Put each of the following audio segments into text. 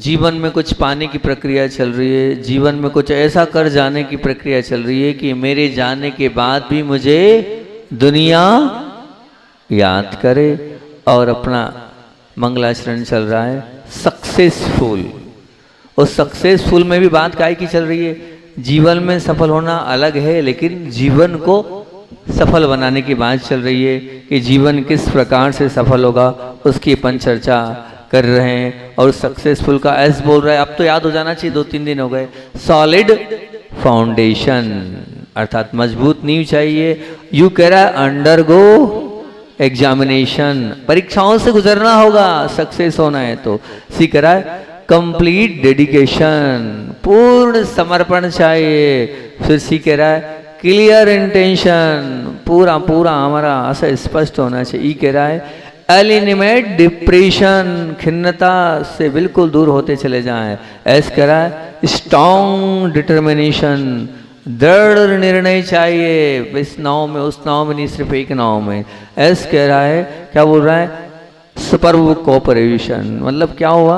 जीवन में कुछ पाने की प्रक्रिया चल रही है, जीवन में कुछ ऐसा कर जाने की प्रक्रिया चल रही है कि मेरे जाने के बाद भी मुझे दुनिया याद करे, और अपना मंगलाचरण चल रहा है सक्सेसफुल। उस सक्सेसफुल में भी बात काय की चल रही है, जीवन में सफल होना अलग है, लेकिन जीवन को सफल बनाने की बात चल रही है कि जीवन किस प्रकार से सफल होगा उसकी अपन चर्चा कर रहे हैं। और सक्सेसफुल का एस बोल रहा है, अब तो याद हो जाना चाहिए, 2-3 दिन हो गए। सॉलिड फाउंडेशन अर्थात मजबूत नींव चाहिए। यू कह रहा है अंडरगो एग्जामिनेशन, परीक्षाओं से गुजरना होगा सक्सेस होना है तो। सी कह रहा है कंप्लीट डेडिकेशन, पूर्ण समर्पण चाहिए। फिर सी कह रहा है क्लियर इंटेंशन, पूरा पूरा हमारा ऐसा स्पष्ट होना चाहिए। ई कह रहा है एलिमिनेट डिप्रेशन, खिन्नता से बिल्कुल दूर होते चले जाएं। एस कह रहा है स्ट्रॉन्ग डिटर्मिनेशन, दृढ़ निर्णय चाहिए, इस नाव में उस नाव में नहीं, सिर्फ एक नाव में। एस कह रहा है, क्या बोल रहा है, सुपर्ब कोऑपरेशन, मतलब क्या हुआ,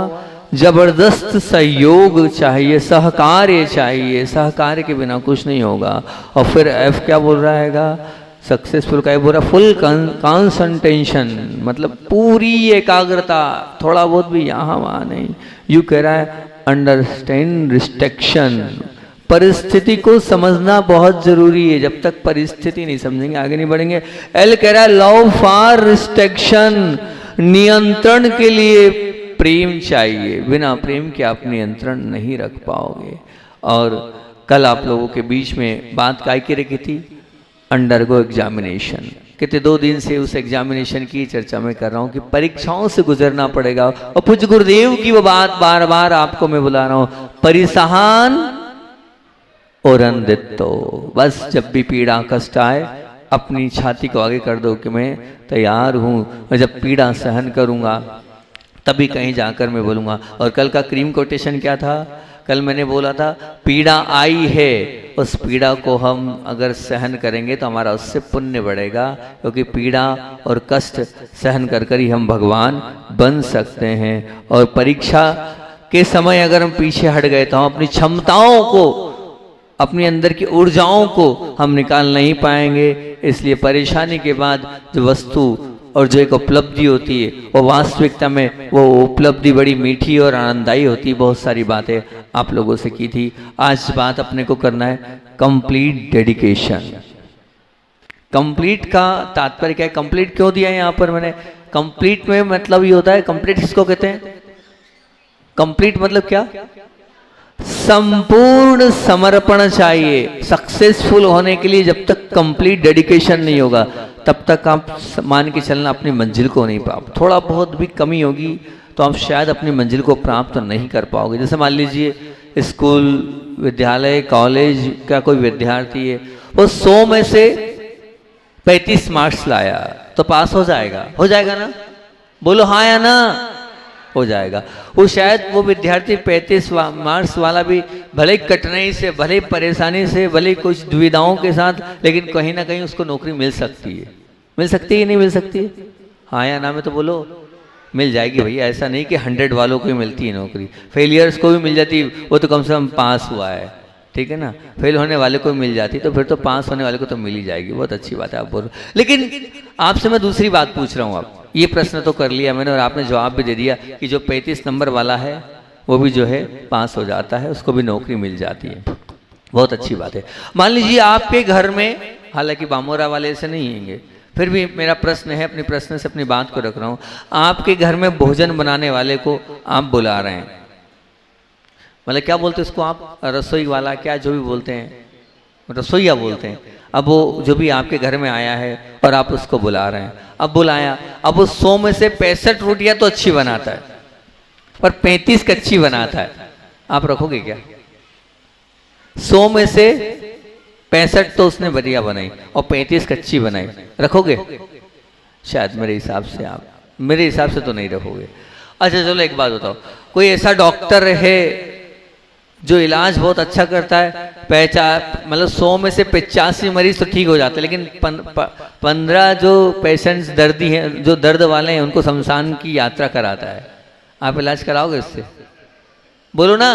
जबरदस्त सहयोग चाहिए, सहकार्य चाहिए, सहकार्य के बिना कुछ नहीं होगा। और फिर एफ क्या बोल रहा है, सक्सेसफुल का बोल रहा फुल कंसंट्रेशन, मतलब पूरी एकाग्रता, थोड़ा बहुत भी यहाँ वहाँ नहीं। यू कह रहा है अंडरस्टैंड रिस्ट्रिक्शन, परिस्थिति को समझना बहुत जरूरी है, जब तक परिस्थिति नहीं समझेंगे आगे नहीं बढ़ेंगे। एल कह रहा है लव फॉर रिस्ट्रिक्शन, नियंत्रण के लिए प्रेम चाहिए, बिना प्रेम के आप नियंत्रण नहीं रख पाओगे। और कल आप लोगों के बीच में बात काय की रखी थी, अंडरगो एग्जामिनेशन। कहते 2 दिन से उस एग्जामिनेशन की चर्चा मैं कर रहा हूँ कि परीक्षाओं से गुजरना पड़ेगा। और पूज्य गुरुदेव की वो बात बार बार आपको मैं बुला रहा हूँ, परिसहान और अंधित्व। बस जब भी पीड़ा कष्ट आए अपनी छाती को आगे कर दो कि मैं तैयार हूँ, मैं जब पीड़ा सहन करूँगा तभी कहीं जाकर मैं बोलूँगा। और कल का क्रीम कोटेशन क्या था, कल मैंने बोला था पीड़ा आई है, उस पीड़ा को हम अगर सहन करेंगे तो हमारा उससे पुण्य बढ़ेगा, क्योंकि पीड़ा और कष्ट सहन कर कर ही हम भगवान बन सकते हैं। और परीक्षा के समय अगर हम पीछे हट गए तो हम अपनी क्षमताओं को, अपनी अंदर की ऊर्जाओं को हम निकाल नहीं पाएंगे। इसलिए परेशानी के बाद जो वस्तु और जो एक उपलब्धि होती है वो वास्तविकता में वो उपलब्धि बड़ी मीठी और आनंददायी होती है। बहुत सारी बातें आप लोगों से की थी, आज बात अपने को करना है कंप्लीट डेडिकेशन। कंप्लीट का तात्पर्य क्या है, कंप्लीट क्यों दिया है यहाँ पर मैंने, कंप्लीट में मतलब ये होता है, कंप्लीट किसको कहते हैं, कंप्लीट मतलब क्या, संपूर्ण समर्पण चाहिए। सक्सेसफुल होने के लिए जब तक कंप्लीट डेडिकेशन नहीं होगा तब तक आप मान के चलना अपनी मंजिल को नहीं पाओ, थोड़ा बहुत भी कमी होगी तो आप शायद अपनी मंजिल को प्राप्त नहीं कर पाओगे। जैसे मान लीजिए स्कूल, विद्यालय, कॉलेज का कोई विद्यार्थी है, वो 100 में से 35 मार्क्स लाया तो पास हो जाएगा ना, बोलो हाँ या ना, हो जाएगा। वो शायद वो विद्यार्थी 35 मार्क्स वाला भी भले कठिनाई से, भले परेशानी से, भले कुछ दुविधाओं के साथ, लेकिन कहीं ना कहीं उसको नौकरी मिल सकती है नहीं मिल सकती है, हाँ या ना में तो बोलो, मिल जाएगी भैया। ऐसा नहीं कि 100 वालों को ही मिलती है नौकरी, फेलियर्स को भी मिल जाती, वो तो कम से कम पास हुआ है, ठीक है ना, फेल होने वाले को मिल जाती तो फिर तो पास होने वाले को तो मिल ही जाएगी, बहुत अच्छी बात है आप बोल। लेकिन आपसे मैं दूसरी बात पूछ रहा हूँ, आप ये प्रश्न तो कर लिया मैंने और आपने जवाब भी दे दिया कि जो 35 नंबर वाला है वो भी जो है पास हो जाता है, उसको भी नौकरी मिल जाती है, बहुत अच्छी बात है। मान लीजिए आपके घर में, हालांकि बामोरा वाले ऐसे नहीं होंगे, फिर भी मेरा प्रश्न है, अपने प्रश्न से अपनी बात को रख रहा हूँ। आपके घर में भोजन बनाने वाले को आप बुला रहे हैं, मतलब क्या बोलते हैं उसको आप, रसोई वाला, क्या जो भी बोलते हैं, रसोईया बोलते हैं। अब वो जो भी आपके घर में आया है और आप उसको बुला रहे हैं, अब बुलाया, अब वो 100 में से 65 रोटियां तो अच्छी बनाता है पर 35 कच्ची बनाता है, आप रखोगे क्या? 100 में से 65 तो उसने बढ़िया बनाई और 35 कच्ची बनाई, रखोगे? शायद मेरे हिसाब से तो नहीं रखोगे। अच्छा चलो एक बात बताओ, कोई ऐसा डॉक्टर है जो इलाज बहुत अच्छा करता है, मतलब 100 में से 85 मरीज तो ठीक हो जाते हैं, लेकिन 15 जो पेशेंट्स दर्दी हैं, जो दर्द वाले हैं, उनको शमशान की यात्रा कराता है, आप इलाज कराओगे इससे? बोलो ना,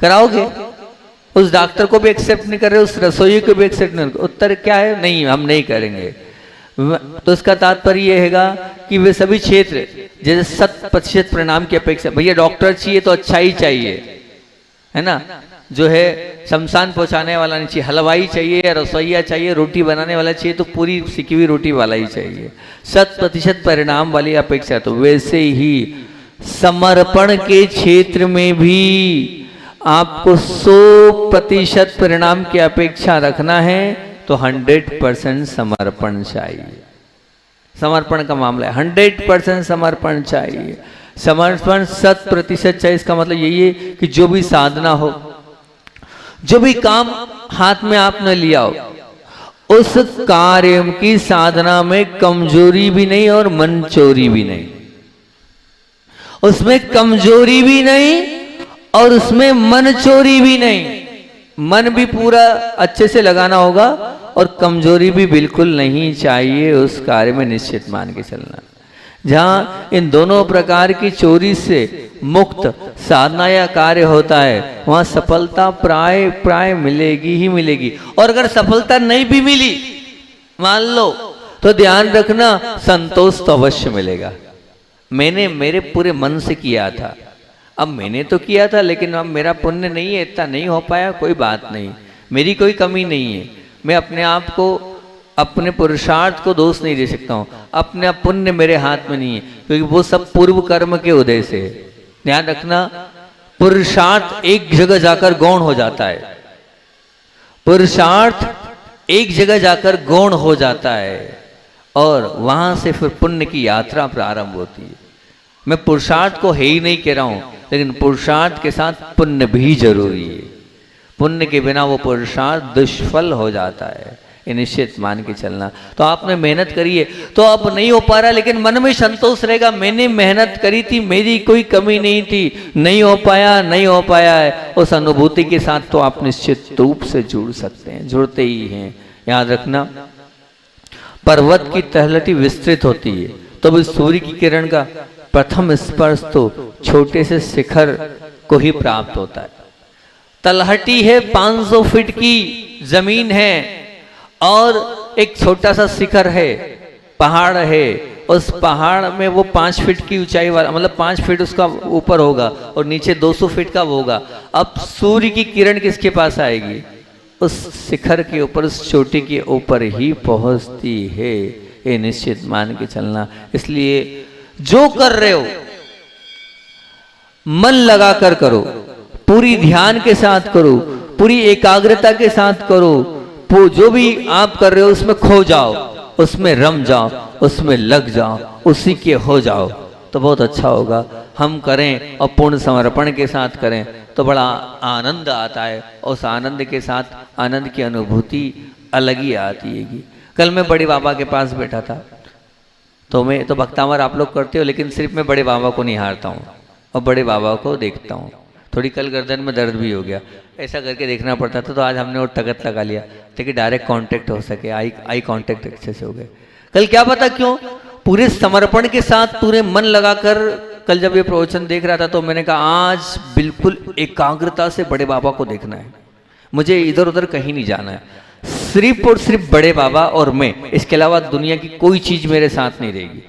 कराओगे? उस डॉक्टर को भी एक्सेप्ट नहीं कर रहे, उस रसोई को भी एक्सेप्ट नहीं कर रहे। उत्तर क्या है? नहीं, हम नहीं करेंगे। तो इसका तात्पर्य यह हैगा कि वे सभी क्षेत्र जैसे 100% परिणाम की अपेक्षा, भैया डॉक्टर चाहिए तो अच्छा ही चाहिए, है ना, जो है शमशान पहुंचाने वाला नहीं चाहिए, हलवाई चाहिए या रसोईया चाहिए, रोटी बनाने वाला चाहिए तो पूरी सिकी हुई रोटी वाला ही चाहिए, 100% परिणाम वाली अपेक्षा। तो वैसे ही समर्पण के क्षेत्र में भी आपको 100% परिणाम की अपेक्षा रखना है तो 100% समर्पण चाहिए। समर्पण का मामला है, 100% समर्पण चाहिए। समर्पण 100% चाहिए। इसका मतलब यही है कि जो भी साधना हो, जो भी काम हाथ में आपने लिया हो, उस कार्य की साधना में कमजोरी भी नहीं और मनचोरी भी नहीं, उसमें कमजोरी भी नहीं और उसमें मनचोरी भी नहीं। मन भी पूरा अच्छे से लगाना होगा और कमजोरी भी बिल्कुल नहीं चाहिए उस कार्य में, निश्चित मान के चलना। जहां इन दोनों प्रकार की चोरी से मुक्त साधना या कार्य होता है वहां सफलता प्राय प्राय मिलेगी ही मिलेगी। और अगर सफलता नहीं भी मिली मान लो, तो ध्यान रखना संतोष तो अवश्य मिलेगा। मैंने मेरे पूरे मन से किया था, अब मैंने तो किया था लेकिन अब मेरा पुण्य नहीं है, इतना नहीं हो पाया, कोई बात नहीं, मेरी कोई कमी नहीं है। मैं अपने आप को, अपने पुरुषार्थ को दोष नहीं दे सकता हूँ, अपना पुण्य मेरे हाथ में नहीं है, क्योंकि वो सब पूर्व कर्म के उदय से है। ध्यान रखना, पुरुषार्थ एक जगह जाकर गौण हो जाता है, पुरुषार्थ एक जगह जाकर गौण हो जाता है और वहां से फिर पुण्य की यात्रा प्रारंभ होती है। मैं पुरुषार्थ को है ही नहीं कह रहा हूं, लेकिन पुरुषार्थ के साथ पुण्य भी जरूरी है। पुण्य के बिना वो पुरुषार्थ दुष्फल हो जाता है, ये निश्चित मान के चलना। तो आपने मेहनत करी है, तो अब नहीं हो पा रहा, लेकिन मन में संतोष रहेगा, मैंने मेहनत करी थी, मेरी कोई कमी नहीं थी, नहीं हो पाया, नहीं हो पाया है। उस अनुभूति के साथ तो आप निश्चित रूप से जुड़ सकते हैं, जुड़ते ही हैं। याद रखना, पर्वत की तलहटी विस्तृत होती है तो भी सूर्य की किरण का प्रथम स्पर्श तो छोटे से शिखर को ही प्राप्त होता है। तलहटी है 500 फीट की जमीन है और एक छोटा सा शिखर है, पहाड़ है, उस पहाड़ में वो 5 फीट की ऊंचाई वाला, मतलब 5 फीट उसका ऊपर होगा और नीचे 200 फीट का होगा। अब सूर्य की किरण किसके पास आएगी? उस शिखर के ऊपर, उस चोटी के ऊपर ही पहुंचती है, ये निश्चित मान के चलना। इसलिए जो कर रहे हो मन लगाकर करो, पूरी ध्यान के साथ करो, पूरी एकाग्रता के साथ करो, जो भी आप कर रहे हो उसमें खो जाओ, उसमें रम जाओ, उसमें लग जाओ, उसी के हो जाओ तो बहुत अच्छा होगा। हम करें और पूर्ण समर्पण के साथ करें तो बड़ा आनंद आता है, उस आनंद के साथ आनंद की अनुभूति अलग ही आती है। कल मैं बड़े बाबा के पास बैठा था, तो मैं तो भक्तामर आप लोग करते हो, लेकिन सिर्फ मैं बड़े बाबा को निहारता हूँ और बड़े बाबा को देखता हूँ। थोड़ी कल गर्दन में दर्द भी हो गया, ऐसा करके देखना पड़ता था, तो आज हमने वो तगत लगा लिया ताकि डायरेक्ट कांटेक्ट हो सके, आई कांटेक्ट अच्छे से हो गए। कल क्या पता क्यों पूरे समर्पण के साथ पूरे मन लगाकर कल जब ये प्रवचन देख रहा था तो मैंने कहा आज बिल्कुल एकाग्रता से बड़े बाबा को देखना है, मुझे इधर उधर कहीं नहीं जाना है, सिर्फ और सिर्फ बड़े बाबा और मैं, इसके अलावा दुनिया की कोई चीज मेरे साथ नहीं रहेगी।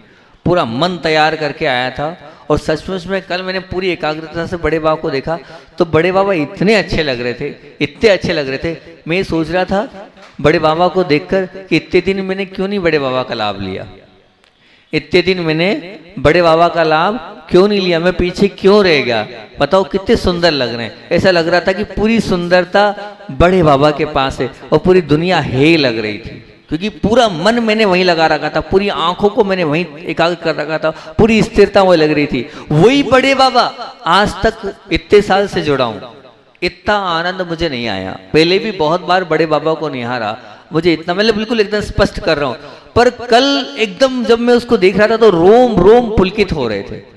पूरा मन तैयार करके आया था और सचमुच में कल मैंने पूरी एकाग्रता से बड़े बाबा को देखा तो बड़े बाबा इतने अच्छे लग रहे थे, इतने अच्छे लग रहे थे। मैं ये सोच रहा था बड़े बाबा को देखकर कि इतने दिन मैंने क्यों नहीं बड़े बाबा का लाभ लिया, इतने दिन मैंने बड़े बाबा का लाभ क्यों नहीं लिया, मैं पीछे क्यों रह गया। बताओ कितने सुंदर लग रहे हैं। ऐसा लग रहा था कि पूरी सुंदरता बड़े बाबा के पास है और पूरी दुनिया है लग रही थी, क्योंकि पूरा मन मैंने वहीं लगा रखा था, पूरी आंखों को मैंने वहीं एकाग्र कर रखा था, पूरी स्थिरता वही लग रही थी। वही बड़े बाबा आज तक इतने साल से जुड़ा हूं, इतना आनंद मुझे नहीं आया। पहले भी बहुत बार बड़े बाबा को निहारा, मुझे इतना, मतलब बिल्कुल एकदम स्पष्ट कर रहा हूं, पर कल एकदम जब मैं उसको देख रहा था तो रोम रोम पुलकित हो रहे थे।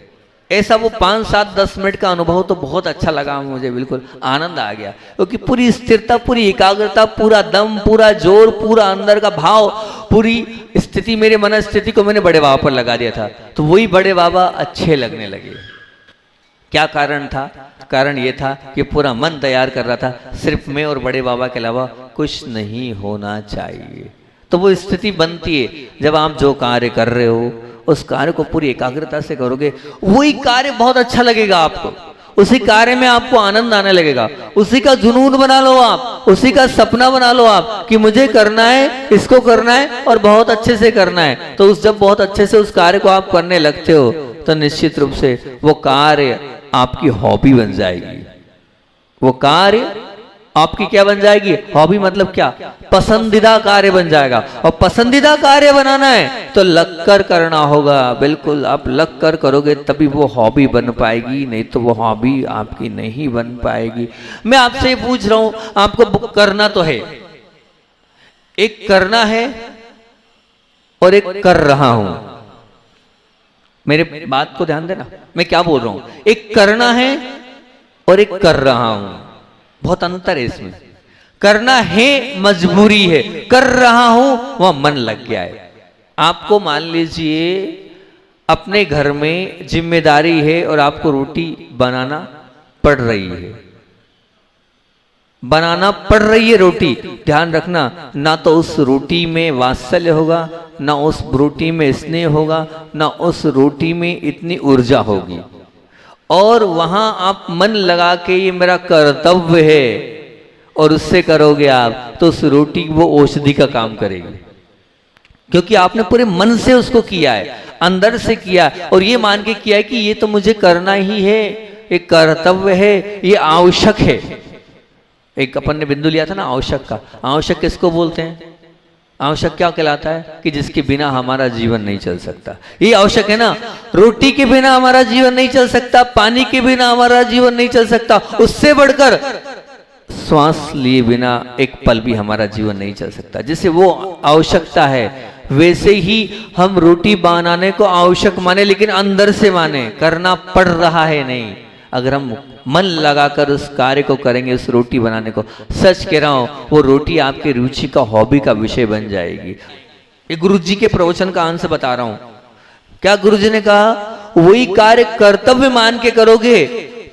ऐसा वो 5, 7, 10 मिनट का अनुभव तो बहुत अच्छा लगा मुझे, बिल्कुल आनंद आ गया, क्योंकि पूरी स्थिरता, पूरी एकाग्रता, पूरा दम, पूरा जोर, पूरा अंदर का भाव, पूरी स्थिति, मेरे मन स्थिति को मैंने बड़े बाबा पर लगा दिया था, तो वही बड़े बाबा अच्छे लगने लगे। क्या कारण था? कारण ये था कि पूरा मन तैयार कर रहा था, सिर्फ मैं और बड़े बाबा के अलावा कुछ नहीं होना चाहिए। तो वो स्थिति बनती है जब आप जो कार्य कर रहे हो उस कार्य को पूरी एकाग्रता से करोगे, वही कार्य बहुत अच्छा लगेगा आपको, उसी कार्य में आपको आनंद आने लगेगा, उसी का जुनून बना लो आप, उसी का सपना बना लो आप कि मुझे करना है, इसको करना है और बहुत अच्छे से करना है। तो जब बहुत अच्छे से उस कार्य को आप करने लगते हो तो निश्चित रूप से वो कार्य आपकी हॉबी बन जाएगी। वो कार्य आपकी क्या बन जाएगी? हॉबी मतलब क्या? पसंदीदा कार्य बन जाएगा। और पसंदीदा कार्य बनाना है तो लगकर करना होगा। बिल्कुल, आप लगकर करोगे तभी वो हॉबी बन पाएगी, नहीं तो वो हॉबी आपकी नहीं बन पाएगी। मैं आपसे पूछ रहा हूं, आपको करना तो है, एक करना है और एक कर रहा हूं। मेरे बात को ध्यान देना, मैं क्या बोल रहा हूं। एक करना है और एक कर रहा हूं, बहुत अंतर है इसमें। करना है मजबूरी है, कर रहा हूं वह मन लग गया है। आपको मान लीजिए अपने घर में जिम्मेदारी है और आपको रोटी बनाना पड़ रही है, बनाना पड़ रही है रोटी। ध्यान रखना, ना तो उस रोटी में वात्सल्य होगा, ना उस रोटी में स्नेह होगा, ना उस रोटी में इतनी ऊर्जा होगी। और वहां आप मन लगा के ये मेरा कर्तव्य है और उससे करोगे आप तो उस रोटी वो औषधि का काम करेगी, क्योंकि आपने पूरे मन से उसको किया है, अंदर से किया है और ये मान के किया है कि ये तो मुझे करना ही है, एक कर्तव्य है, ये आवश्यक है। एक अपन ने बिंदु लिया था ना आवश्यक का। आवश्यक किसको बोलते हैं? आवश्यक क्या कहलाता है? कि जिसके बिना हमारा जीवन नहीं चल सकता। ये आवश्यक है ना। रोटी के बिना हमारा जीवन नहीं चल सकता, पानी के बिना हमारा जीवन नहीं चल सकता, उससे बढ़कर श्वास लिए बिना एक पल भी हमारा जीवन नहीं चल सकता। जैसे वो आवश्यकता है वैसे ही हम रोटी बनाने को आवश्यक माने, लेकिन अंदर से माने, करना पड़ रहा है नहीं। अगर हम मन लगाकर उस कार्य को करेंगे, उस रोटी बनाने को, सच कह रहा हूं वो रोटी आपकी रुचि का, हॉबी का विषय बन जाएगी। ये गुरु जी के प्रवचन का अंश बता रहा हूं। क्या गुरु जी ने कहा? वही कार्य कर्तव्य मान के करोगे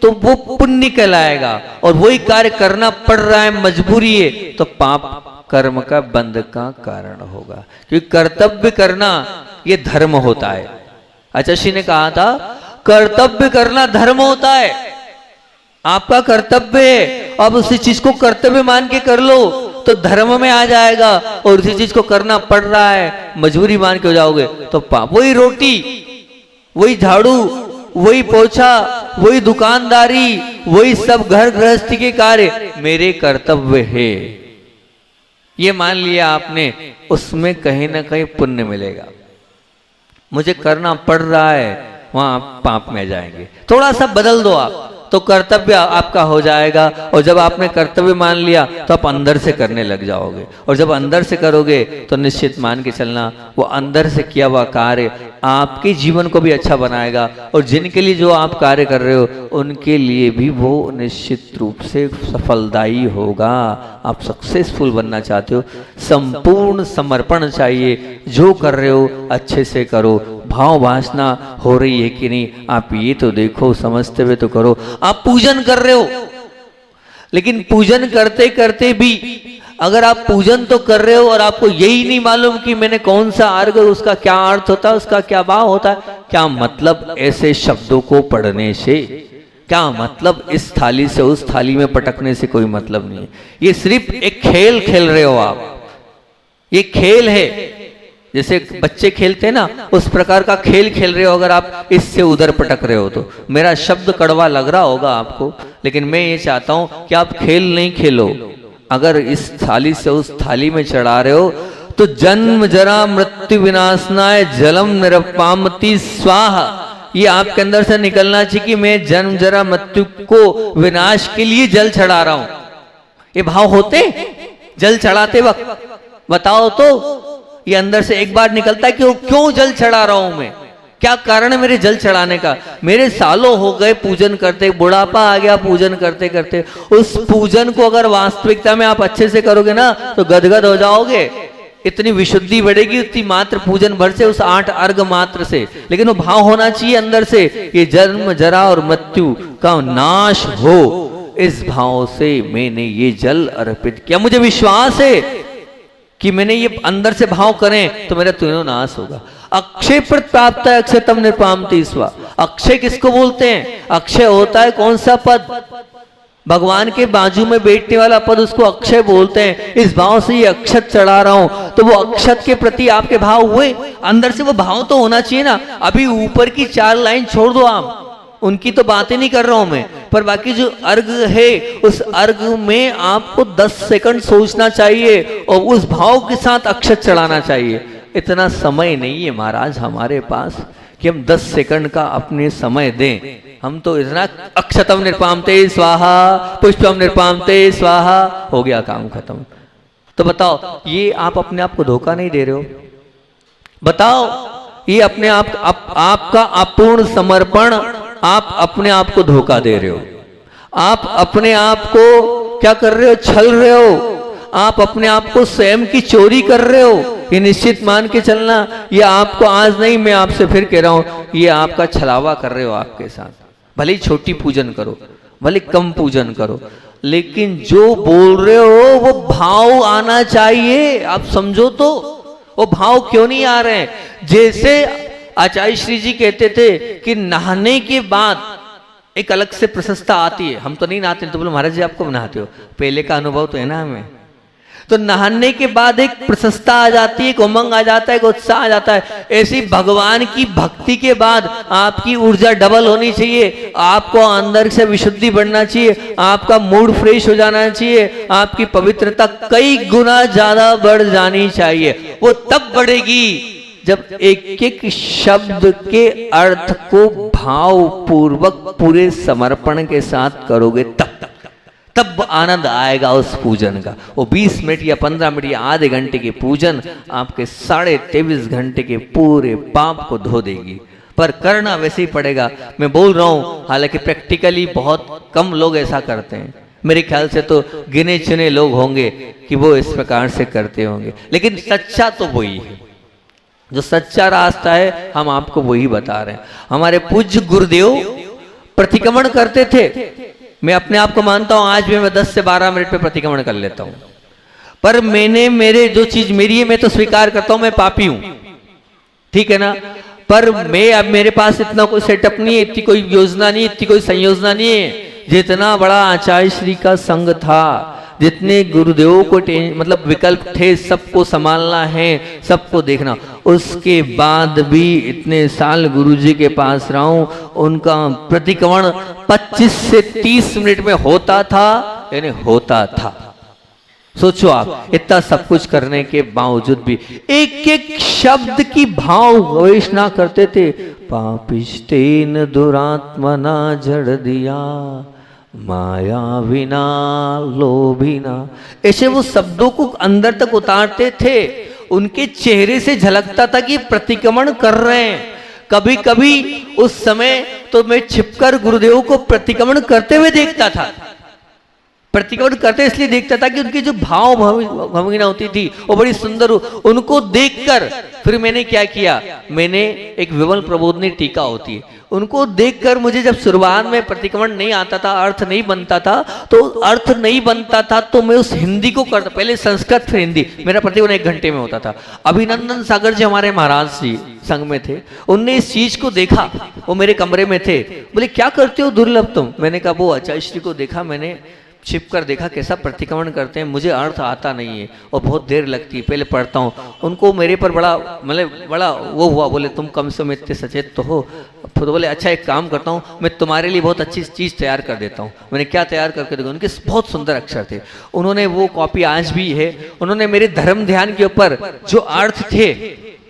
तो वो पुण्य कहलाएगा, और वही कार्य करना पड़ रहा है, मजबूरी है, तो पाप कर्म का बंध का कारण होगा। क्योंकि कर्तव्य करना ये धर्म होता है। आचार्य ने कहा था कर्तव्य करना धर्म होता है, आपका कर्तव्य है। अब उसी चीज को कर्तव्य मान के कर लो तो धर्म में आ जाएगा, और उसी चीज को करना पड़ रहा है, मजबूरी मान के हो जाओगे तो पाप। वही रोटी, वही झाड़ू, वही पोछा, वही दुकानदारी, वही सब घर गृहस्थी के कार्य मेरे कर्तव्य है, ये मान लिया आपने, उसमें कहीं ना कहीं पुण्य मिलेगा। मुझे करना पड़ रहा है, वहां आप पाप में जाएंगे। थोड़ा सा बदल दो आप तो कर्तव्य आपका हो जाएगा। और जब आपने कर्तव्य मान लिया तो आप अंदर से करने लग जाओगे, और जब अंदर से करोगे तो निश्चित मान के चलना वो अंदर से किया हुआ कार्य आपके जीवन को भी अच्छा बनाएगा, और जिनके लिए जो आप कार्य कर रहे हो उनके लिए भी वो निश्चित रूप से सफलदायी होगा। आप सक्सेसफुल बनना चाहते हो, संपूर्ण समर्पण चाहिए। जो कर रहे हो अच्छे से करो, भाव वासना हो रही है कि नहीं आप ये तो देखो, समझते हुए तो करो। आप पूजन कर रहे हो, लेकिन पूजन करते करते भी अगर आप पूजन तो कर रहे हो और आपको यही नहीं मालूम कि मैंने कौन सा अर्घ, उसका क्या अर्थ होता है, उसका क्या भाव होता है, क्या मतलब ऐसे शब्दों को पढ़ने से, क्या मतलब इस थाली से उस थाली में पटकने से कोई मतलब नहीं है। ये सिर्फ एक खेल खेल रहे हो आप, ये खेल है। जैसे बच्चे खेलते हैं ना, उस प्रकार का खेल खेल रहे हो अगर आप इससे उधर पटक रहे हो तो। मेरा शब्द कड़वा लग रहा होगा आपको, लेकिन मैं ये चाहता हूं कि आप खेल नहीं खेलो। अगर इस थाली से उस थाली में चढ़ा रहे हो तो जन्म जरा मृत्यु विनाशनाय जलम निरपामति स्वाहा, ये आपके अंदर से निकलना चाहिए कि मैं जन्म जरा मृत्यु को विनाश के लिए जल चढ़ा रहा हूं। ये भाव होते जल चढ़ाते वक्त? बताओ तो। ये अंदर से एक बार निकलता है कि वो क्यों जल चढ़ा रहा हूं मैं, क्या कारण है मेरे जल चढ़ाने का। मेरे सालों हो गए पूजन करते, बुढ़ापा आ गया पूजन करते करते। उस पूजन को अगर वास्तविकता में आप अच्छे से करोगे ना तो गदगद हो जाओगे, इतनी विशुद्धि बढ़ेगी उतनी मात्र पूजन भर से, उस 8 अर्घ मात्र से। लेकिन वो भाव होना चाहिए अंदर से, ये जन्म जरा और मृत्यु का नाश हो, इस भाव से मैंने ये जल अर्पित किया। मुझे विश्वास है कि मैंने ये अंदर से भाव करें तो मेरा तीनों नाश होगा। अक्षय प्राप्त है अक्षय तम निर्पामति स्वा। अक्षय किसको बोलते हैं? अक्षय होता है कौन सा पद? भगवान के बाजू में बैठने वाला पद, उसको अक्षय बोलते हैं। इस भाव से ये अक्षत चढ़ा रहा हूं, तो वो अक्षत के प्रति आपके भाव हुए, अंदर से वो भाव तो होना चाहिए ना। अभी ऊपर की 4 लाइन छोड़ दो, आप उनकी तो बातें नहीं कर रहा हूं मैं, पर बाकी जो अर्घ है उस अर्घ में आपको 10 सेकंड सोचना चाहिए और उस भाव के साथ अक्षत चढ़ाना चाहिए। इतना समय नहीं है महाराज हमारे पास कि हम 10 सेकंड का अपने समय दें। हम तो इतना अक्षतम निर्पामते स्वाहा, पुष्पम निर्पामते स्वाहा, हो गया काम खत्म। तो बताओ, ये आप अपने आप को धोखा नहीं दे रहे हो? बताओ, ये अपने आप आपका अपूर्ण समर्पण, आप अपने आप को धोखा दे रहे हो। आप अपने आप को क्या कर रहे हो? छल रहे हो। आप अपने आप को स्वयं की चोरी कर रहे हो। ये निश्चित मान के चलना, ये आपको आज नहीं, मैं आपसे फिर कह रहा हूं, ये आपका छलावा कर रहे हो आपके साथ। भले ही छोटी पूजन करो, भले कम पूजन करो, लेकिन जो बोल रहे हो वो भाव आना चाहिए। आप समझो तो, वो भाव क्यों नहीं आ रहे हैं? जैसे आचार्य श्री जी कहते थे कि नहाने के बाद एक अलग से प्रशंसा आती है। हम तो नहीं नहाते, तो बोलो महाराज जी आपको नहाते हो, पहले का अनुभव तो है ना हमें। तो नहाने के बाद एक प्रशंसा आ जाती है, एक उमंग आ जाता है, एक उत्साह आ जाता है। ऐसी भगवान की भक्ति के बाद आपकी ऊर्जा डबल होनी चाहिए, आपको अंदर से विशुद्धि बढ़ना चाहिए, आपका मूड फ्रेश हो जाना चाहिए, आपकी पवित्रता कई गुना ज्यादा बढ़ जानी चाहिए। वो तब बढ़ेगी जब एक एक शब्द के अर्थ को भाव पूर्वक पूरे समर्पण के साथ करोगे, तब आनंद आएगा उस पूजन का। वो 20 मिनट या 15 मिनट या आधे घंटे की पूजन आपके 23.5 घंटे के पूरे पाप को धो देगी। पर करना वैसे ही पड़ेगा। मैं बोल रहा हूं, हालांकि प्रैक्टिकली बहुत कम लोग ऐसा करते हैं। मेरे ख्याल से तो गिने चुने लोग होंगे कि वो इस प्रकार से करते होंगे, लेकिन सच्चा तो वही है। जो सच्चा रास्ता है हम आपको वही बता रहे हैं। हमारे पूज्य गुरुदेव प्रतिक्रमण करते थे। मैं अपने आप को मानता हूं आज भी मैं 10 से 12 मिनट पे प्रतिक्रमण कर लेता हूं, पर मेरे जो चीज मेरी है मैं तो स्वीकार करता हूं, मैं पापी हूं, ठीक है ना। पर मैं अब मेरे पास इतना कोई सेटअप नहीं है, इतनी कोई योजना नहीं, इतनी कोई संयोजना नहीं है। जितना बड़ा आचार्य श्री का संग था, जितने गुरुदेवों को मतलब विकल्प थे, सबको संभालना है, सबको देखना, उसके बाद भी इतने साल गुरुजी के पास रहा हूं, उनका प्रतिक्रमण 25 से 30 मिनट में होता था, यानी होता था। सोचो आप, इतना सब कुछ करने के बावजूद भी एक एक शब्द की भाव गवेषणा करते थे। पापिष्टेन दुरात्मना जड़ दिया माया विना लोभिना, ऐसे वो शब्दों को अंदर तक उतारते थे। उनके चेहरे से झलकता था कि प्रतिक्रमण कर रहे हैं। कभी कभी उस समय तो मैं छिपकर गुरुदेव को प्रतिक्रमण करते हुए देखता था। प्रतिक्रमण करते इसलिए देखता था कि उनकी जो भाव भंगिना होती थी वो बड़ी सुंदर। उनको देखकर फिर मैंने क्या किया, मैंने एक विमल प्रबोधनी टीका होती है, उनको देखकर मुझे जब शुरुआत में प्रतिक्रमण नहीं आता था, अर्थ नहीं बनता था, तो अर्थ नहीं बनता था तो मैं उस हिंदी को करता, पहले संस्कृत फिर हिंदी। मेरा प्रतिक्रमण 1 घंटे में होता था। अभिनंदन सागर जी हमारे महाराज जी संघ में थे, उनने इस चीज को देखा, वो मेरे कमरे में थे, बोले क्या करते हो दुर्लभ तुम। मैंने कहा वो आचार्य श्री को देखा, मैंने छिप कर देखा कैसा प्रतिक्रमण करते हैं, मुझे अर्थ आता नहीं है और बहुत देर लगती है, पहले पढ़ता हूँ। उनको मेरे पर बड़ा मतलब बड़ा वो हुआ, बोले तुम कम से कम इतने सचेत तो हो। तो बोले अच्छा एक काम करता हूँ, मैं तुम्हारे लिए बहुत अच्छी चीज़ तैयार कर देता हूँ। मैंने क्या तैयार करके देखा, उनके बहुत सुंदर अक्षर थे, उन्होंने वो कॉपी आज भी है, उन्होंने मेरे धर्म ध्यान के ऊपर जो अर्थ थे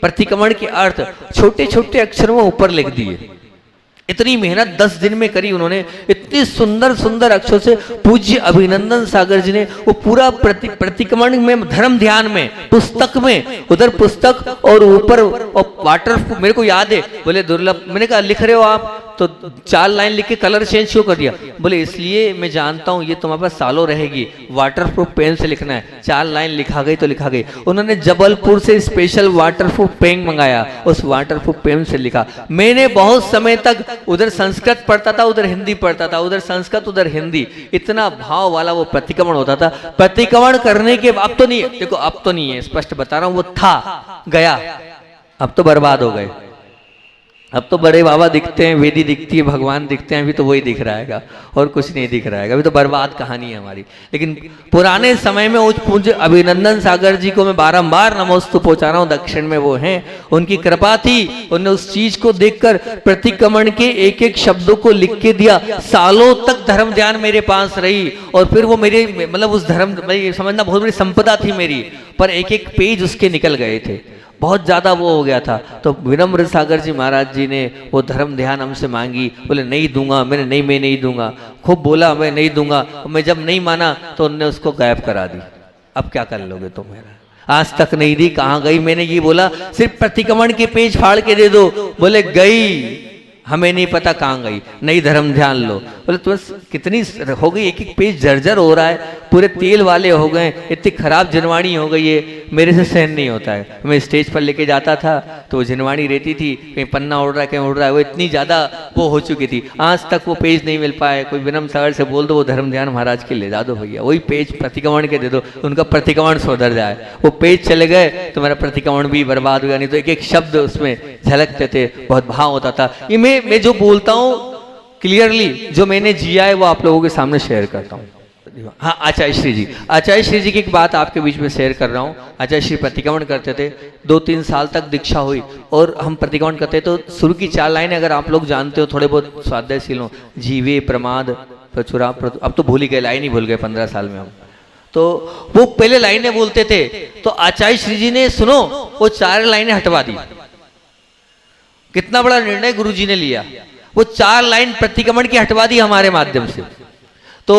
प्रतिक्रमण के अर्थ छोटे छोटे अक्षरों में ऊपर लिख दिए। इतनी मेहनत 10 दिन में करी उन्होंने, इतनी सुंदर सुंदर अक्षरों से पूज्य अभिनंदन सागर जी ने वो पूरा प्रतिक्रमण में, धर्म ध्यान में, पुस्तक में, उधर पुस्तक और ऊपर वाटर, मेरे को याद है, बोले दुर्लभ, मैंने कहा लिख रहे हो आप तो 4 लाइन लिख के कलर चेंज क्यों कर दिया? बोले इसलिए मैं जानता हूं ये तुम्हारे पास सालों रहेगी, वाटरप्रूफ पेन से लिखना है। 4 लाइन लिखा गई तो लिखा गई। उन्होंने जबलपुर से स्पेशल वाटरप्रूफ पेन मंगाया, उस वाटरप्रूफ पेन से लिखा। मैंने बहुत समय तक उधर संस्कृत पढ़ता था, उधर हिंदी पढ़ता था, उधर संस्कृत उधर हिंदी, इतना भाव वाला वो प्रतिक्रमण होता था। प्रतिक्रमण करने के अब तो नहीं, देखो अब तो नहीं है, स्पष्ट बता रहा हूं, वो था गया, अब तो बर्बाद हो गए। अब तो बड़े बाबा दिखते हैं, वेदी दिखती है, भगवान दिखते हैं, अभी तो वही दिख रहा है और कुछ नहीं दिख रहा है, अभी तो बर्बाद कहानी है हमारी। लेकिन पुराने समय में उच्च पूज्य अभिनंदन सागर जी को मैं बारंबार नमोस्तु पहुंचा रहा हूं, दक्षिण में वो हैं, उनकी कृपा थी, उन्होंने उस चीज को देखकर प्रतिक्रमण के एक एक शब्दों को लिख के दिया। सालों तक धर्म ध्यान मेरे पास रही और फिर वो मेरे मतलब उस धर्म समझना बहुत बड़ी संपदा थी मेरी, पर एक एक पेज उसके निकल गए थे, बहुत ज़्यादा वो हो गया था। तो विनम्र सागर जी महाराज जी ने वो धर्म ध्यान हमसे मांगी, बोले नहीं दूंगा। मैंने नहीं, मैं नहीं दूंगा, खूब बोला मैं नहीं दूंगा। मैं जब नहीं माना तो उनने उसको गायब करा दी। अब क्या कर लोगे तुम मेरा? आज तक नहीं दी, कहाँ गई? मैंने ये बोला सिर्फ प्रतिक्रमण के पेज फाड़ के दे दो, बोले गई, हमें नहीं पता कहाँ गई, नहीं धर्म ध्यान लो। बोले तुम्हें कितनी हो गई, एक एक पेज जर्जर हो रहा है, पूरे तेल वाले हो गए, इतनी खराब जिनवाणी हो गई है, मेरे से सहन नहीं होता है। मैं स्टेज पर लेके जाता था तो वो जिनवाणी रहती थी, कहीं पन्ना उड़ रहा है कहीं उड़ रहा है, वो इतनी ज़्यादा वो हो चुकी थी, आज तक वो पेज नहीं मिल पाए। कोई विनम्र सागर से बोल दो वो धर्म ध्यान महाराज के ले जा दो भैया, वही पेज प्रतिक्रमण के दे दो, उनका प्रतिक्रमण सुधर जाए। वो पेज चले गए तो मेरा प्रतिक्रमण भी बर्बाद हुआ, नहीं तो एक एक शब्द उसमें झलकते थे, बहुत भाव होता था। ये मैं जो बोलता हूँ क्लियरली, जो मैंने जिया है वो आप लोगों के सामने शेयर करता हूँ। हाँ, आचार्य श्री जी, आचार्य श्री जी की एक बात आपके बीच में शेयर कर रहा हूँ। आचार्य श्री प्रतिक्रमण करते थे, 2-3 साल तक दीक्षा हुई और हम प्रतिक्रमण करते तो शुरू की 4 लाइनें अगर आप लोग जानते हो, थोड़े बहुत स्वाध्यायशील हो, जीवे प्रमाद प्रचुरा, अब तो भूल ही गए, लाइन ही भूल गए 15 साल में हम। तो वो पहले लाइनें बोलते थे, तो आचार्य श्री जी ने सुनो वो 4 लाइनें हटवा दी। कितना बड़ा निर्णय गुरु जी ने लिया, वो 4 लाइन प्रतिक्रमण की हटवा दी हमारे माध्यम से। तो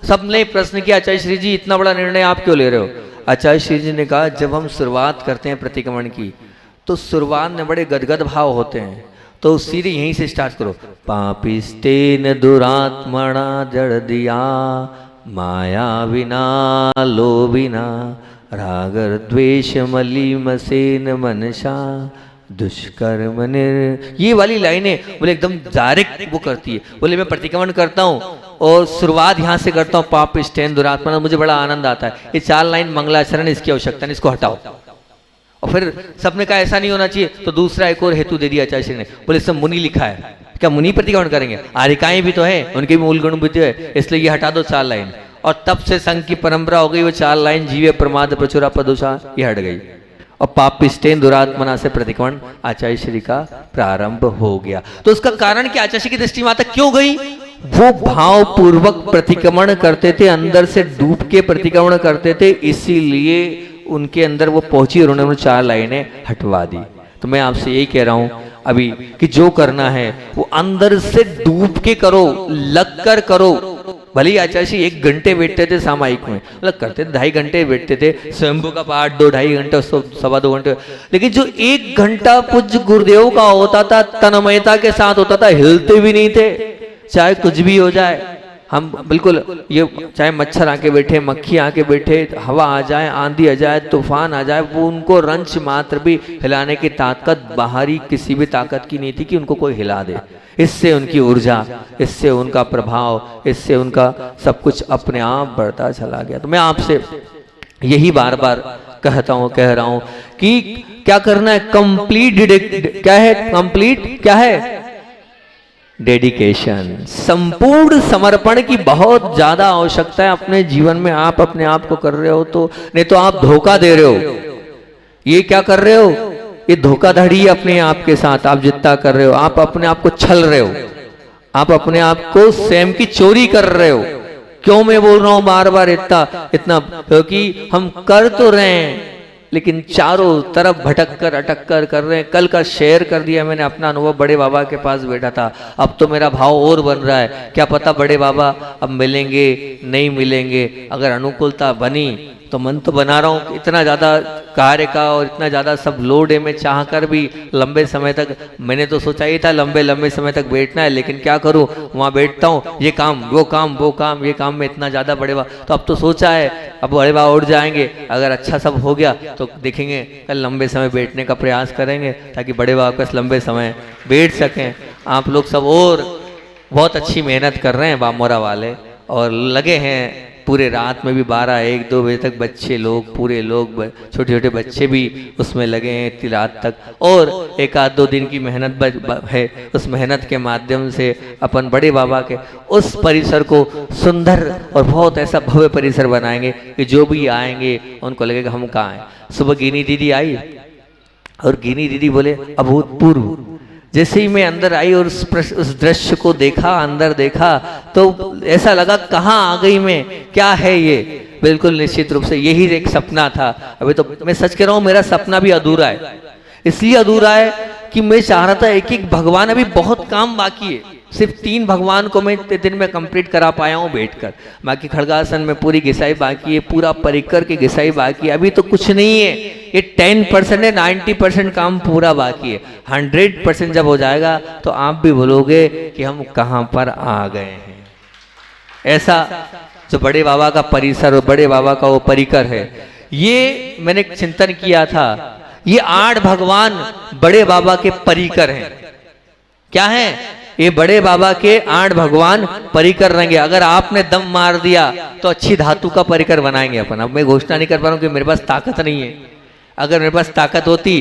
सबने प्रश्न किया, आचार्य श्री जी इतना बड़ा निर्णय आप क्यों ले रहे हो? आचार्य श्री जी ने कहा जब हम शुरुआत करते हैं प्रतिक्रमण की तो शुरुआत में बड़े गदगद भाव होते हैं, तो सीधे यहीं से स्टार्ट करो। पापिस्तेन दुरात्मना जड़ दिया, माया विना लोभिना, रागर द्वेष मलीमसेन मनसा, दुष्कर्म निर, ये वाली लाइनें बोले एकदम डायरेक्ट वो करती है। बोले मैं प्रतिक्रमण करता हूँ और शुरुआत यहाँ से करता हूँ, पाप स्टेन दुरात्मा, मुझे बड़ा आनंद आता है। ये 4 लाइन मंगलाचरण, इसकी आवश्यकता नहीं, इसको हटाओ। और फिर सबने कहा ऐसा नहीं होना चाहिए, तो दूसरा एक और हेतु दे दिया आचार्य श्री ने, बोले सब मुनि लिखा है, क्या मुनि प्रतिक्रमण करेंगे? आर्यिकाएं भी तो है, उनके भी मूल गुण बुद्धि है, इसलिए ये हटा दो 4 लाइन। और तब से संघ की परंपरा हो गई, वो 4 लाइन जीवे प्रमाद प्रचुरा प्रदोषा ये हट गई और पापिष्टेन दुरात्मना से प्रतिक्रमण आचार्य श्री का प्रारंभ हो गया। तो उसका कारण क्या? आचार्य श्री की दृष्टि वहां तक क्यों गई? वो भाव पूर्वक प्रतिक्रमण करते थे, अंदर से डूब के प्रतिक्रमण करते थे, इसीलिए उनके अंदर वो पहुंची और उन्होंने 4 लाइनें हटवा दी। तो मैं आपसे यही कह रहा हूं अभी कि जो करना है वो अंदर से डूब के करो, लग कर करो। भले ही आचार्य जी 1 घंटे बैठते थे सामायिक में, मतलब करते थे 2.5 घंटे बैठते थे, स्वयंभू का पाठ 2-2.5 घंटे, 2.25 घंटे, लेकिन जो 1 घंटा पूज्य गुरुदेव का होता था तन्मयता के साथ होता था, हिलते भी नहीं थे, चाहे कुछ भी हो जाए। हम बिल्कुल ये चाहे मच्छर आके बैठे, मक्खी आके बैठे, हवा आ जाए, आंधी आ जाए, तूफान आ जाए, वो उनको रंच मात्र भी हिलाने की ताकत बाहरी किसी भी ताकत की नहीं थी कि उनको कोई हिला दे। इससे उनकी ऊर्जा, इससे उनका प्रभाव, इससे उनका सब कुछ अपने आप बढ़ता चला गया। तो मैं आपसे यही बार बार कहता हूँ, कह रहा हूँ कि क्या करना है? कंप्लीट क्या है? कंप्लीट क्या है? डेडिकेशन, संपूर्ण समर्पण की बहुत ज्यादा आवश्यकता है अपने जीवन में। आप अपने आप को कर रहे हो तो, नहीं तो आप धोखा दे रहे हो। ये क्या कर रहे हो? ये धोखाधड़ी है अपने आप के साथ। आप जितना कर रहे हो, आप अपने आप को छल रहे हो, आप अपने आप को स्वयं की चोरी कर रहे हो। क्यों मैं बोल रहा हूं बार बार इतना? क्योंकि हम कर तो रहे हैं लेकिन चारों तरफ भटक कर अटक कर रहे हैं। कल का शेयर कर दिया मैंने अपना अनुभव, बड़े बाबा के पास बैठा था। अब तो मेरा भाव और बन रहा है, क्या पता बड़े बाबा अब मिलेंगे नहीं मिलेंगे। अगर अनुकूलता बनी तो मन तो बना रहा हूँ, इतना ज़्यादा कार्य का और इतना ज़्यादा सब लोड है, मैं चाह कर भी लंबे समय तक, मैंने तो सोचा ही था लंबे समय तक बैठना है, लेकिन क्या करूँ, वहाँ बैठता हूँ, ये काम वो काम वो काम ये काम में इतना ज़्यादा बड़े बाबा, तो अब तो सोचा है अब बड़े बाबा उठ जाएंगे, अगर अच्छा सब हो गया तो देखेंगे कल लंबे समय बैठने का प्रयास करेंगे ताकि बड़े बाबा के लंबे समय बैठ सकें। आप लोग सब और बहुत अच्छी मेहनत कर रहे हैं बामोरा वाले, और लगे हैं पूरे रात में भी 12-1-2 बजे तक बच्चे लोग, पूरे लोग, छोटे छोटे बच्चे भी उसमें लगे हैं इतनी रात तक। और 1-2 दिन की मेहनत है, उस मेहनत के माध्यम से अपन बड़े बाबा के उस परिसर को सुंदर और बहुत ऐसा भव्य परिसर बनाएंगे कि जो भी आएंगे उनको लगेगा हम कहाँ हैं। सुबह गिनी दीदी आई और गिनी दीदी बोले अभूतपूर्व। जैसे ही मैं अंदर आई और उस दृश्य को देखा, अंदर देखा, तो ऐसा लगा कहाँ आ गई मैं, क्या है ये। बिल्कुल निश्चित रूप से यही एक सपना था। अभी तो मैं सच कह रहा हूँ, मेरा सपना भी अधूरा है। इसलिए अधूरा है कि मैं चाह रहा था एक भगवान, अभी बहुत काम बाकी है। सिर्फ 3 भगवान को मैं दिन में कंप्लीट करा पाया हूँ बैठकर, बाकी खड़गासन में पूरी घिसाई बाकी है, पूरा परिकर की घिसाई बाकी है। अभी तो कुछ नहीं है, ये 10% है, 90% काम पूरा बाकी है। 100% जब हो जाएगा तो आप भी भूलोगे कि हम कहाँ पर आ गए हैं। ऐसा जो बड़े बाबा का परिसर और बड़े बाबा का वो परिकर है, ये मैंने चिंतन किया था। ये 8 भगवान बड़े बाबा के परिकर हैं। क्या है ये? बड़े बाबा के 8 भगवान परिकर रहेंगे। अगर आपने दम मार दिया तो अच्छी धातु का परिकर बनाएंगे अपन। अब मैं घोषणा नहीं कर पा रहा हूँ कि मेरे पास ताकत नहीं है। अगर मेरे पास ताकत होती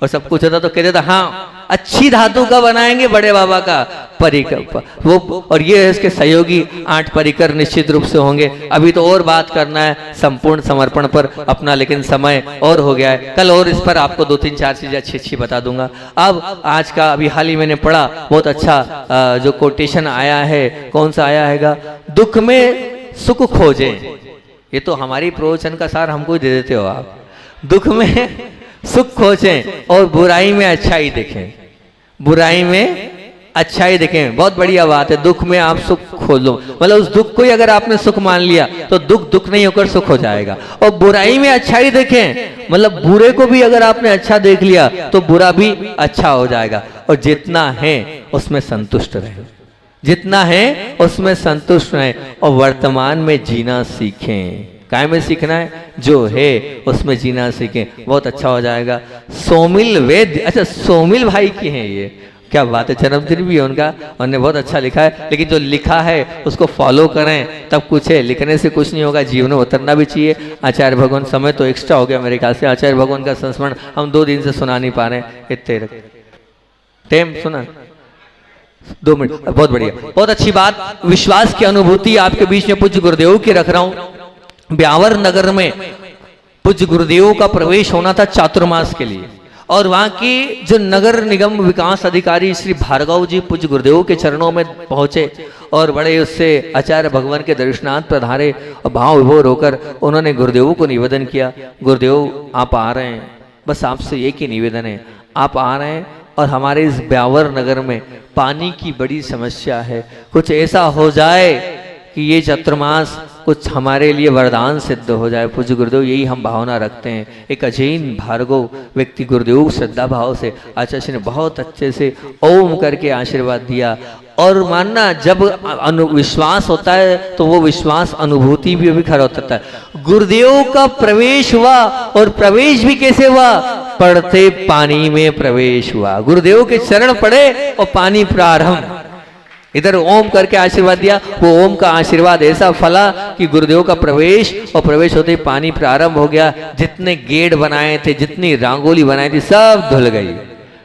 और सब कुछ होता तो कह देता हाँ अच्छी धातु का बनाएंगे बड़े बाबा का परिकर वो। और ये इसके सहयोगी 8 परिकर निश्चित रूप से होंगे। अभी तो और बात करना है संपूर्ण समर्पण पर अपना, लेकिन समय और हो गया है। कल और इस पर आपको 2-3-4 चीजें अच्छी बता दूंगा। अब आज का अभी हाल ही मैंने पढ़ा बहुत अच्छा जो कोटेशन आया है, कौन सा आया हैगा, दुख में सुख खोजें। ये तो हमारी प्रवचन का सार हमको ही दे देते हो आप। दुख में सुख खोजें और बुराई में अच्छाई देखें, बुराई में अच्छाई देखें। बहुत बढ़िया बात है, दुख में आप सुख खोलो। मतलब उस दुख को ही अगर आपने सुख मान लिया तो दुख नहीं होकर सुख हो जाएगा। और बुराई में अच्छाई देखें, मतलब बुरे को भी अगर आपने अच्छा देख लिया तो बुरा भी अच्छा हो जाएगा। और जितना है उसमें संतुष्ट रहे, जितना है उसमें संतुष्ट रहे और वर्तमान में जीना सीखें। काय में सीखना है? जो है उसमें जीना सीखें, बहुत अच्छा हो जाएगा। सोमिल वेद, अच्छा सोमिल भाई की हैं ये, क्या बात है, जन्मदिन भी है उनका, उन्होंने बहुत अच्छा लिखा है। लेकिन जो लिखा है उसको फॉलो करें तब कुछ है, लिखने से कुछ नहीं होगा, जीवन में उतरना भी चाहिए। आचार्य भगवान, समय तो एक्स्ट्रा हो गया मेरे ख्याल से, आचार्य भगवान का संस्मरण हम 2 दिन से सुना नहीं पा रहे हैं। इतने टाइम सुना 2 मिनट, बहुत बढ़िया, बहुत अच्छी बात। विश्वास की अनुभूति आपके बीच में पूज्य गुरुदेव की रख रहा हूँ। ब्यावर नगर में पूज्य गुरुदेव का प्रवेश होना था चातुर्मास के लिए, और वहाँ की जो नगर निगम विकास अधिकारी श्री भार्गव जी पूज्य गुरुदेव के चरणों में पहुंचे और बड़े उससे आचार्य भगवान के दर्शनार्थ पधारे और भाव विभोर होकर उन्होंने गुरुदेव को निवेदन किया, गुरुदेव आप आ रहे हैं, बस आपसे एक ही निवेदन है, आप आ रहे हैं और हमारे इस ब्यावर नगर में पानी की बड़ी समस्या है, कुछ ऐसा हो जाए कि ये चातुर्मास कुछ हमारे लिए वरदान सिद्ध हो जाए। पूज्य गुरुदेव यही हम भावना रखते हैं। एक अजैन भार्गव व्यक्ति गुरुदेव श्रद्धा भाव से आचार्य ने बहुत अच्छे से ओम करके आशीर्वाद दिया। और मानना जब विश्वास होता है तो वो विश्वास अनुभूति भी खड़ा होता है। गुरुदेव का प्रवेश हुआ, और प्रवेश भी कैसे हुआ? पढ़ते पानी में प्रवेश हुआ। गुरुदेव के चरण पड़े और पानी प्रारंभ, इधर ओम करके आशीर्वाद दिया, वो ओम का आशीर्वाद ऐसा फला कि गुरुदेव का प्रवेश, और प्रवेश होते ही पानी प्रारंभ हो गया। जितने गेट बनाए थे, जितनी रंगोली बनाई थी, सब धुल गई।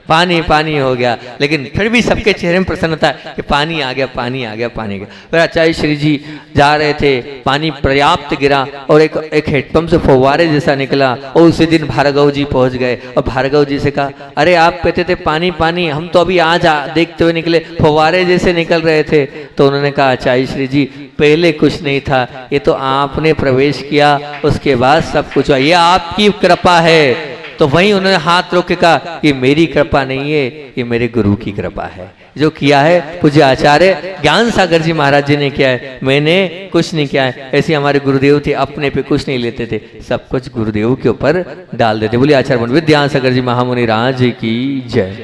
पानी पानी हो गया, लेकिन फिर भी सबके चेहरे में प्रसन्नता कि पानी आ गया, पानी आ गया, पानी आ गया। फिर आचार्य श्री जी जा रहे थे, पानी पर्याप्त गिरा और एक हेडपंप से फव्वारे जैसा निकला। और उसी दिन भार्गव जी पहुंच गए और भार्गव जी से कहा, अरे आप कहते थे पानी पानी, हम तो अभी आज देखते हुए निकले, फव्वारे जैसे निकल रहे थे। तो उन्होंने कहा, आचार्य श्री जी पहले कुछ नहीं था, ये तो आपने प्रवेश किया उसके बाद सब कुछ हुआ, ये आपकी कृपा है। तो वहीं उन्होंने हाथ रोक के कहा, ये मेरी कृपा नहीं है, ये मेरे गुरु की कृपा है। जो किया है पूज्य आचार्य ज्ञान सागर जी महाराज जी ने किया है, मैंने कुछ नहीं किया है। ऐसे हमारे गुरुदेव थे, अपने पे कुछ नहीं लेते थे, सब कुछ गुरुदेव के ऊपर डाल देते। बोलिए आचार्य विद्यासागर जी महामुनि राज की जय।